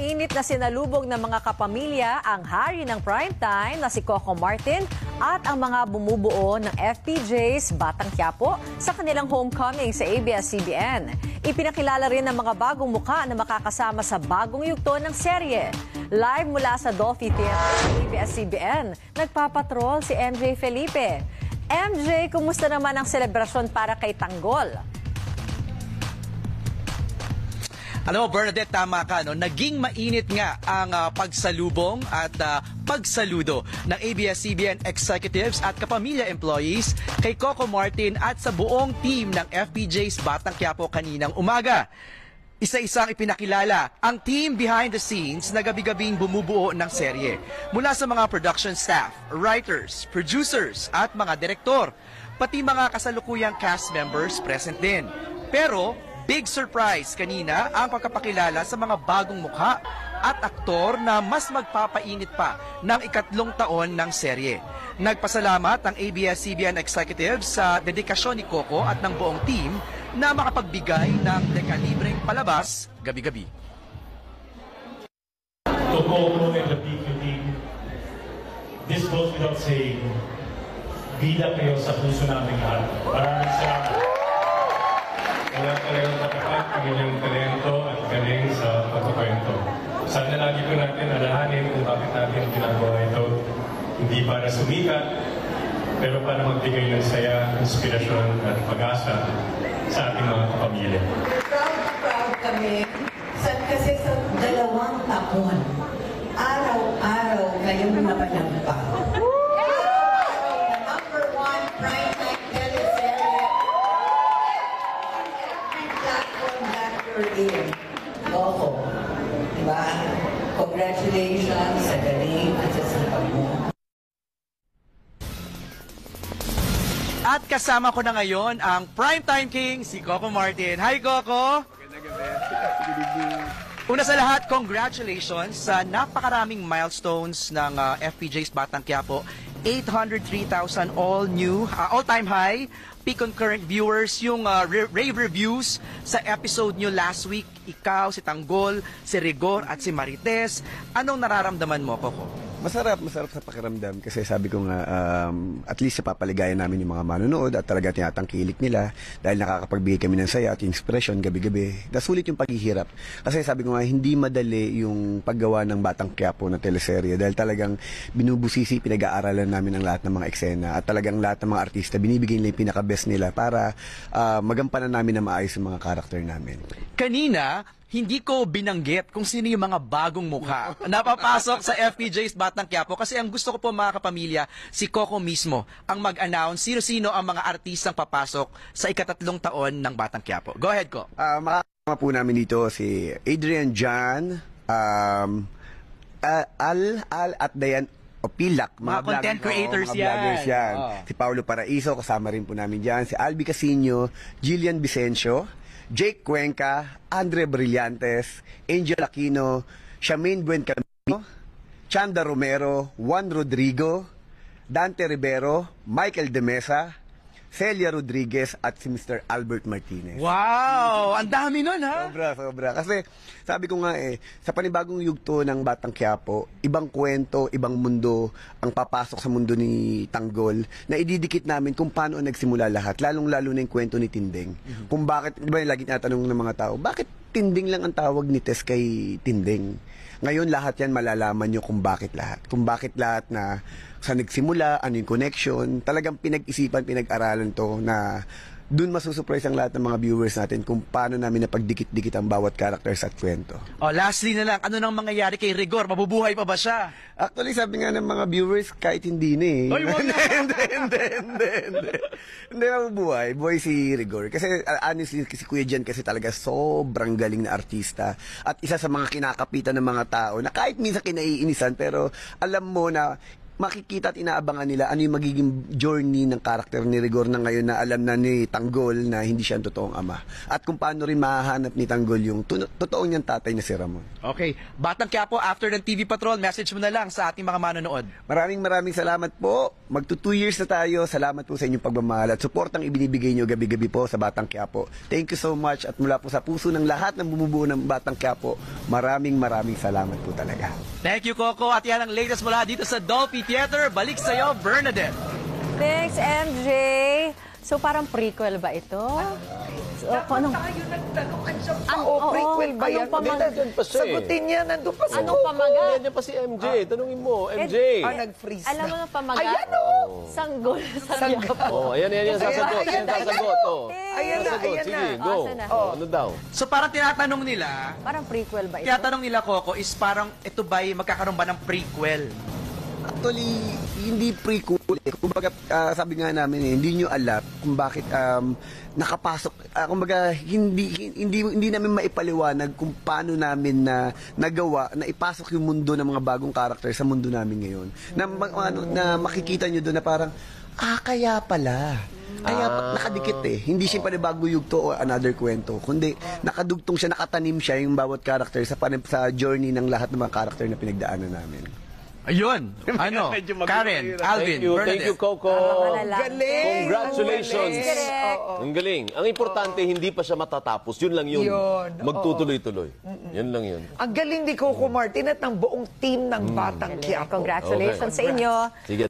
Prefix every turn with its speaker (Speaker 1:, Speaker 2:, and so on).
Speaker 1: mainit na sinalubong ng mga kapamilya ang hari ng primetime na si Coco Martin at ang mga bumubuo ng FPJ's Batang Quiapo sa kanilang homecoming sa ABS-CBN. Ipinakilala rin ng mga bagong muka na makakasama sa bagong yugto ng serye. Live mula sa Dolphy Theater sa ABS-CBN, nagpapatrol si MJ Felipe. MJ, kumusta naman ang selebrasyon para kay Tanggol?
Speaker 2: Alam mo, Bernadette, tama ka, no? Naging mainit nga ang pagsalubong at pagsaludo ng ABS-CBN executives at kapamilya employees kay Coco Martin at sa buong team ng FPJ's Batang Quiapo kaninang umaga. Isa-isang ipinakilala ang team behind the scenes na gabi-gabing bumubuo ng serye. Mula sa mga production staff, writers, producers at mga direktor, pati mga kasalukuyang cast members present din. Pero big surprise kanina ang pagkapakilala sa mga bagong mukha at aktor na mas magpapainit pa ng ikatlong taon ng serye. Nagpasalamat ang ABS-CBN executives sa dedikasyon ni Coco at ng buong team na makapagbigay ng dekalibreng palabas gabi-gabi.
Speaker 3: To Coco and the PQ team, this goes without saying, bida kayo sa puso namin lahat. Maraming salamat. Wala talagang matapat ang inyong talento at galing sa pagkukwento. Sana lagi po natin alalahanin kung bakit natin ginagawa ito. Hindi para sumikat, pero para magbigay ng saya, inspirasyon at pag-asa sa ating mga kapamilya.
Speaker 4: Proud kami kasi sa 2 taon, araw-araw kayong napanagpa. Coco, diba? Congratulations sa galing at sa sipag mo.
Speaker 2: At kasama ko na ngayon ang primetime king, si Coco Martin. Hi, Coco!
Speaker 5: Magandang gabi.
Speaker 2: Una sa lahat, congratulations sa napakaraming milestones ng FPJ's Batang Quiapo. 803,000 all-time high, peak concurrent viewers, yung rave reviews sa episode nyo last week. Ikaw, si Tanggol, si Rigor at si Marites. Anong nararamdaman mo, Coco?
Speaker 5: Masarap sa pakiramdam kasi sabi ko nga at least napapaligayan namin yung mga manonood at talaga tinatangkilik nila dahil nakakapagbigay kami ng saya at inspiration gabi-gabi. Sulit yung paghihirap. Kasi sabi ko nga hindi madali yung paggawa ng Batang Quiapo na teleserye dahil talagang binubusisi, pinag-aaralan namin ang lahat ng mga eksena at talagang lahat ng mga artista binibigay nila yung pinaka-best nila para magampanan namin na maayos yung mga karakter namin.
Speaker 2: Kanina, hindi ko binanggit kung sino yung mga bagong mukha napapasok sa FPJ's Batang Quiapo kasi ang gusto ko po mga kapamilya, si Coco mismo ang mag-announce sino-sino ang mga artistang papasok sa ikatatlong taon ng Batang Quiapo. Go ahead, Ko.
Speaker 5: Makakasama po namin dito si Adrian Jan, Al at Dayan Opilak,
Speaker 2: mga content creators
Speaker 5: mga vloggers yan.
Speaker 2: Oh.
Speaker 5: Si Paulo Paraiso, kasama rin po namin dyan. Si Albi Casino, Jillian Vicencio, Jake Cuenca, Andre Brillantes, Angel Aquino, Shamin Buencamino, Chanda Romero, Juan Rodrigo, Dante Rivero, Michael De Mesa, Celia Rodriguez at si Mr. Albert Martinez.
Speaker 2: Wow! Ang dami nun, ha?
Speaker 5: Sobra. Kasi sabi ko nga sa panibagong yugto ng Batang Quiapo, ibang kwento, ibang mundo ang papasok sa mundo ni Tanggol na ididikit namin kung paano nagsimula lahat, lalong-lalo na yung kwento ni Tinding. Kung bakit, di ba yung lagi tinatanong ng mga tao, bakit Tinding lang ang tawag ni Tess kay Tinding? Ngayon lahat yan malalaman nyo kung bakit lahat. Kung bakit lahat na sa nagsimula, ano yung connection, talagang pinag-isipan, pinag-aralan to na dun masusurprise ang lahat ng mga viewers natin kung paano namin napagdikit-dikit ang bawat characters at kwento.
Speaker 2: Oh, lastly na lang, ano nang mangyayari kay Rigor? Mabubuhay pa ba siya?
Speaker 5: Actually, sabi nga ng mga viewers, kahit hindi na eh.
Speaker 2: Oy, wag na!
Speaker 5: Hindi mabubuhay. Boy si Rigor. Kasi honestly, si Kuya Jan kasi talaga sobrang galing na artista. At isa sa mga kinakapitan ng mga tao na kahit minsan kinaiinisan, pero alam mo na makikita at inaabangan nila ano yung magiging journey ng karakter ni Rigor na ngayon na alam na ni Tanggol na hindi siya ang totoong ama. At kung paano rin mahahanap ni Tanggol yung totoong niyang tatay na si Ramon.
Speaker 2: Okay. Batang Quiapo, after ng TV Patrol, message mo na lang sa ating mga manonood.
Speaker 5: Maraming salamat po. Magto 2 years na tayo. Salamat po sa inyong pagmamahal at suportang ibinibigay niyo gabi-gabi po sa Batang Quiapo. Thank you so much at mula po sa puso ng lahat ng bumubuo ng Batang Quiapo, maraming salamat po talaga.
Speaker 2: Thank you, Coco. At yan ang latest mula dito sa Dolphy Theater. Balik sa'yo, Bernadette.
Speaker 1: Thanks, MJ. So parang prequel ba ito? So, anong,
Speaker 6: Tayo nagtanong, andiyan pa.
Speaker 1: oo,
Speaker 7: Prequel ba yan?
Speaker 1: anong pamag-
Speaker 7: Hindi, nandun pa siya.
Speaker 6: Sagutin niya, nandun pa si
Speaker 1: Anong
Speaker 6: Coco.
Speaker 1: pamagat?
Speaker 7: Nandiyan pa si MJ. Tanungin mo, MJ.
Speaker 6: Nag-freeze
Speaker 1: Alam mo
Speaker 6: na.
Speaker 1: na pamagat?
Speaker 6: Ayan o!
Speaker 1: Sanggol. Sanggol.
Speaker 7: Oh, ayan, sasagot.
Speaker 6: Ayan,
Speaker 7: Yan, sasagot. Oh.
Speaker 6: Ayan na,
Speaker 7: Sasagot.
Speaker 6: ayan
Speaker 7: Sige,
Speaker 6: na.
Speaker 7: go.
Speaker 1: Asa na?
Speaker 7: Oh, ano daw?
Speaker 2: So parang tinatanong nila,
Speaker 1: Parang prequel ba ito?
Speaker 2: tinatanong nila, Coco, is parang ito ba'y magkakaroon ba ng prequel?
Speaker 5: Actually, hindi prequel. Kumbaga, sabi nga namin hindi nyo alam kung bakit nakapasok. Kumbaga, hindi namin maipaliwanag kung paano namin nagawa na ipasok yung mundo ng mga bagong karakter sa mundo namin ngayon. Na makikita nyo doon na parang, kaya pala. Kaya nakadikit eh. Hindi siya panibago yugto o another kwento. Kundi nakadugtong siya, nakatanim siya yung bawat karakter sa journey ng lahat ng mga karakter na pinagdaanan namin.
Speaker 2: Ayun. Ano? Karen, Alvin,
Speaker 7: Thank you,
Speaker 2: Bernadette.
Speaker 7: Coco.
Speaker 6: Galing!
Speaker 7: Congratulations.
Speaker 1: Yes, correct.
Speaker 7: Ang galing. Ang importante, hindi pa siya matatapos. Yun lang yun.
Speaker 6: Yun,
Speaker 7: Magtutuloy-tuloy. Yun lang yun.
Speaker 6: Ang galing ni Coco Martin at ng buong team ng Batang Quiapo.
Speaker 1: Congratulations
Speaker 7: Okay.
Speaker 1: sa inyo.
Speaker 7: Sige.